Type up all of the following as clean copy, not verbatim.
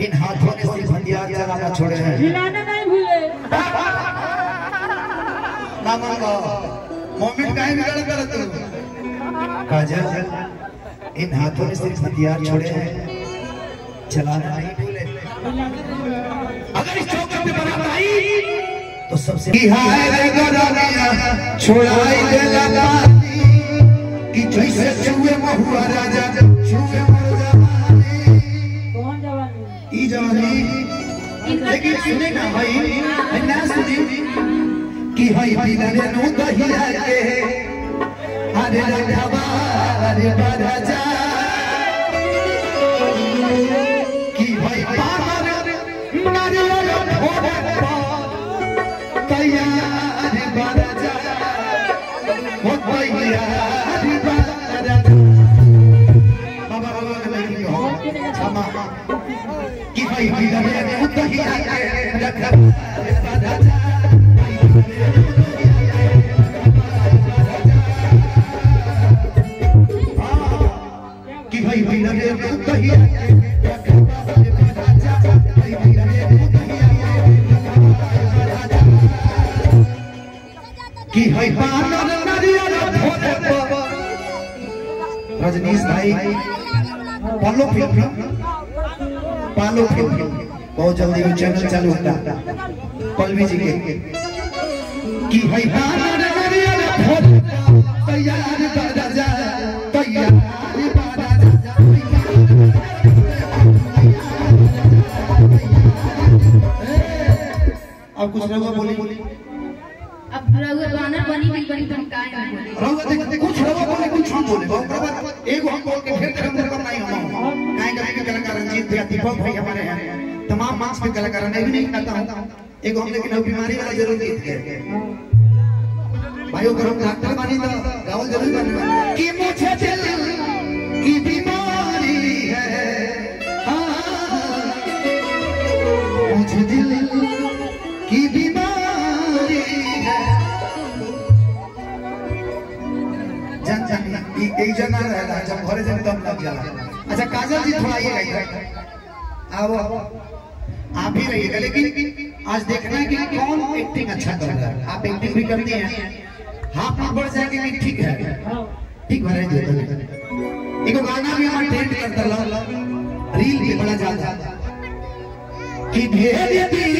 इन हाथों ने सिर्फ हथियार चलाना छोड़े हैं, हिलाना नहीं भूले। ना मांगो मोमेंट काहे बिगड़ कर तू काजल, इन हाथों ने सिर्फ हथियार छोड़े हैं, चलाना नहीं भूले। अगर इस चौके पे बारात आई तो सबसे हाय रे गोरानिया छोड़ाई दे लगा कि जैसे छुए महुआ राजा छुए मोर जवानी। कौन जवानी? ई जवानी लेकिन सुने ना भाई, ना सुनी कि हई बिलरे नो दहिया के अरे राघवा अरे राजा कि भाई पार नारियल फोड़े तैयार राजा हो तैयार राजा। बाबा बाबा नहीं हो क्षमा कि भाई बिलरे नो दहिया के राघवा राजा कि भाई बिलरे नो दहिया कि भाई बानर नारियल फोड़े रजनीश भाई पालो फिल्म बहुत जल्दी वो चैनल चालू होता पल्लवी जी के कि भाई बानर नारियल फोड़े तैयार राजा तैयार अब कुछ रहुआ बोली अब रहुआ बानर बनी भी बनी तुम काय ना बोले रहुआ देख कुछ रहुआ बोले कुछ हम बोले एगो हम बोल के फिर हम नहीं हम काय का कलाकार रंजीत भैया दीपक भाई हमारे हैं तमाम मास के कलाकार नहीं कहता हूं एगो हम लेकिन बीमारी वाला जरूर गीत के भाइयों करो डॉक्टर मानी तो गावल जरूर बने कि मुझे दिल की बीमारी है मुझे दिल की बीमारी है जन एक जना रहला जब घरे जन दम लग जाला। अच्छा काजल जी थोड़ा ये आइए आओ आप ही रहिएगा लेकिन आज देखना है कि कौन एक्टिंग अच्छा कर रहा है। आप एक्टिंग भी करती हैं हाफ में बढ़ जाएंगे कि ठीक है ठीक भरे जो एक गाना भी हमारा ट्रेंड करता रील पे बड़ा ज्यादा कि ढेर दिन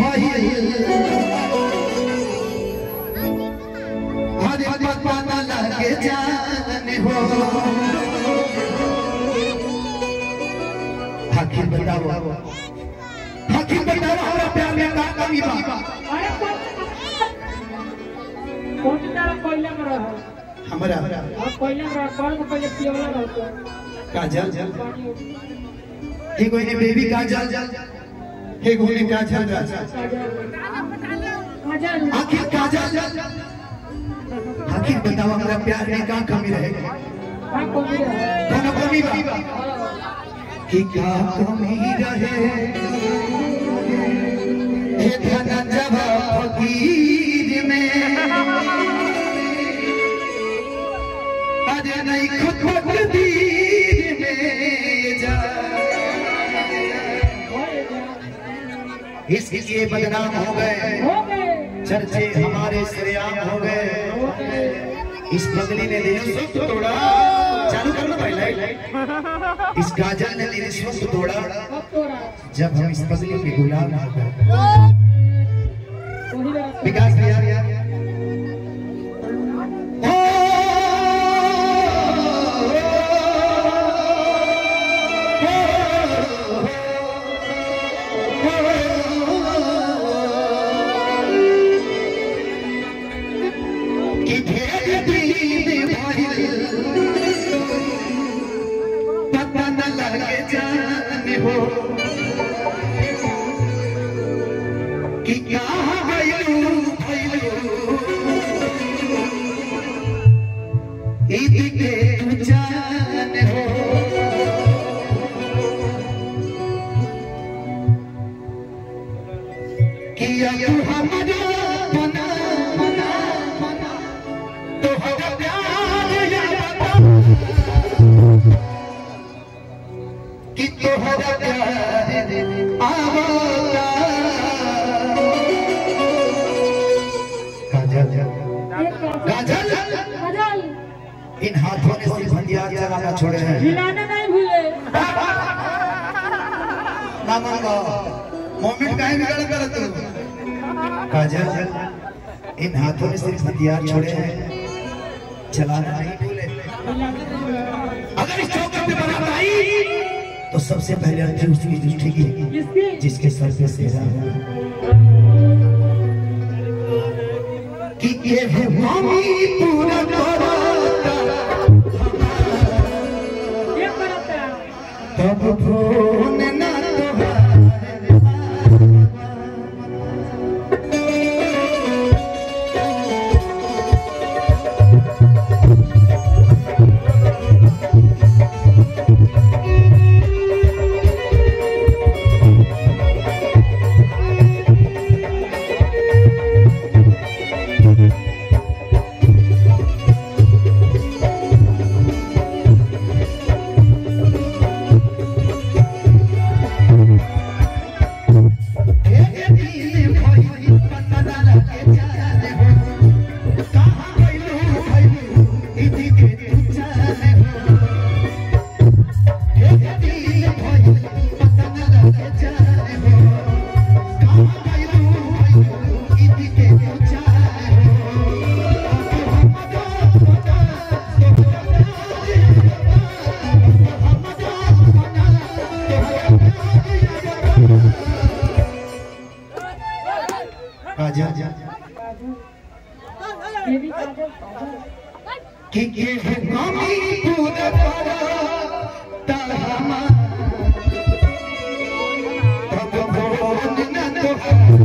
भइल हरे पता न लगे जाने हो आखिर बताओ हमारा प्यार में का कमी बा। अरे कौन तारा पहले में रहा हमरा अब पहले में रहा कौन को पहले पियोला रहता काजल ठीक होई ने बेबी काजल एक होली काजल आखिर काजल आखिर बताओ हमारा प्यार में का कमी रहेगा कौन कमी बा कि क्या कमी रहे हे धन जब फकीर में अरे नहीं खुद तकदीर में जा इसलिए बदनाम हो गए चर्चे हमारे सरेआम हो गए। इस पगली ने दिल तोड़ा चालू करना पहले इस काजल ने दिल तोड़ा जब हम इस पगली के गुलाम हो गए। विकास भैया पता न लगे जाने हो कि क्या भइलू ईद के तू जाने हो कि यू हमारा बना तो हमारा प्यार या कि तोहरा प्यार आवता काजल काजल इन हाथों ने सिर्फ हथियार चलाना छोड़े हैं हिलाना नहीं भूले ना मांगो मोमेंट काहे निकाल कर तू काजल इन हाथों ने सिर्फ हथियार छोड़े हैं चलाना नहीं भूले अगर इस चौकर पे बारात आई तो सबसे पहले अंतिम उसकी दृष्टि की जिसके सर पे सेरा कि ये भूमि पूरा ये करता तब फोन ना बेबी काजल कि ये भूमि पूरा तब फोन ना तो